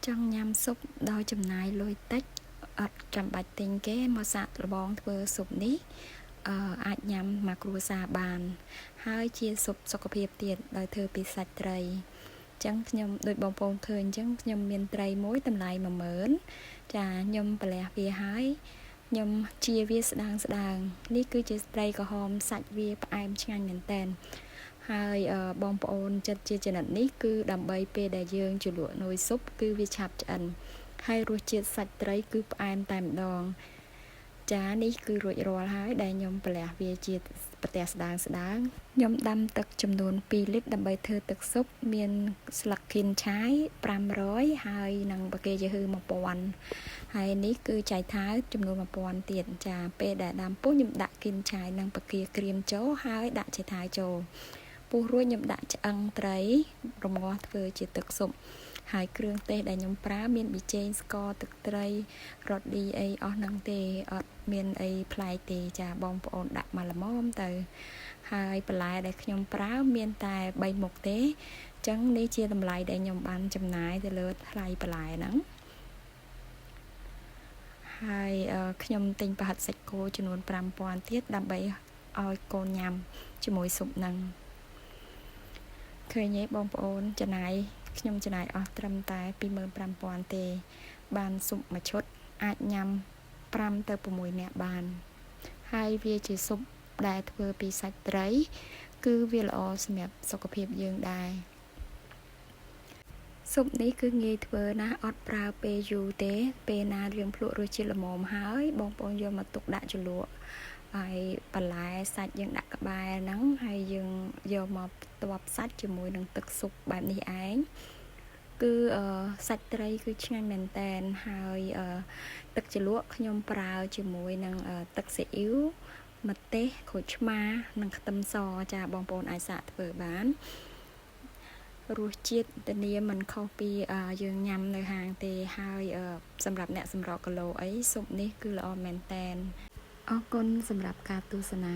ចង់ញ៉ាំស៊ុបដោយចំណាយលុយតិចអត់ចាំបាច់ទិញគេមកសាកល្បងធ្វើស៊ុបនេះអាចញ៉ាំមកគ្រួសារបានហើយជាស៊ុបសុខភាពទៀតដោយធ្វើពីសាច់ត្រីចឹងខ្ញុំដូចបងប្អូនឃើញចឹងខ្ញុំមានត្រីមួយតម្លៃ10000ចាខ្ញុំប្រលះវាហើយខ្ញុំជាវាស្ដាងនេះគឺជាត្រីក្រហមសាច់វាផ្អែមឆ្ងាញ់មែនតើហើយបងប្អូនចិត្តជាចំណិតនេះគឺដើម្បីពេលដែលយើងជ្រលក់នំស៊ុបគឺវាឆាប់ឆ្អិនហើយរសជាតិសាច់ត្រីគឺផ្អែមតែម្ដងចានេះគឺរួចរាល់ហើយដែលខ្ញុំប្រលះវាជាប្រទះស្ដាងខ្ញុំដាំទឹកចំនួន2លីត្រដើម្បីធ្វើទឹកស៊ុបមានស្លឹកខៀនឆាយ500ហើយនិងបាកាយ៉ាហឺ1000ហើយនេះគឺចៃថាវចំនួន1000ទៀតចាពេលដែលដាំពុះខ្ញុំដាក់ខៀនឆាយនិងបាកាយ៉ាក្រៀមចូលហើយដាក់ចៃថាវចូលពុះរួចខ្ញុំដាក់ឆ្អឹងត្រីរងាស់ធ្វើជាទឹកស៊ុបហើយគ្រឿងទេសដែលខ្ញុំប្រើមានប៊ីចេងស្ករទឹកត្រីរ៉តឌីអីអស់ហ្នឹងទេអត់មានអីប្លែកទេចាបងប្អូនដាក់មកល្មមទៅហើយបន្លែដែលខ្ញុំប្រើមានតែ3មុខទេអញ្ចឹងនេះជាតម្លៃដែលខ្ញុំបានចំណាយទៅលើថ្លៃបន្លែហ្នឹងហើយខ្ញុំទិញប្រហិតសាច់គោចំនួន5000ទៀតដើម្បីឲ្យកូនញ៉ាំជាមួយស៊ុបហ្នឹងឃើញទេបងប្អូនខ្ញុំចំណាយអស់ត្រឹមតែ25000ទេបានស៊ុបមួយឈុតអាចញ៉ាំ5ទៅ6នាក់បានហើយវាជាស៊ុបដែលធ្វើពីសាច់ត្រីគឺវាល្អសម្រាប់សុខភាពយើងដែរស៊ុបនេះគឺងាយធ្វើណាស់អត់ប្រើពេលយូរទេពេលណាយើងភ្លក់រសជាតិល្មមហើយបងប្អូនយកមកទុកដាក់ជ្រលក់ហើយបន្លែសាច់យើងដាក់ក្បែរហ្នឹងហើយយើងយកមកផ្ទាប់សាច់ជាមួយនឹងទឹកស៊ុបបែបនេះឯងគឺសាច់ត្រីគឺឆ្ងាញ់មែនតែនហើយទឹកជ្រលក់ខ្ញុំប្រើជាមួយនឹងទឹកស៊ីអ៊ីវម្ទេសក្រូចឆ្មានិងខ្ទឹមសចាបងប្អូនអាចសាកធ្វើបានរសជាតិធានាមិនខុសពីយើងញ៉ាំនៅហាងទេហើយសម្រាប់អ្នកសម្រក់គីឡូអីស៊ុបនេះគឺល្អមែនតែនអរគុណសម្រាប់ការទស្សនា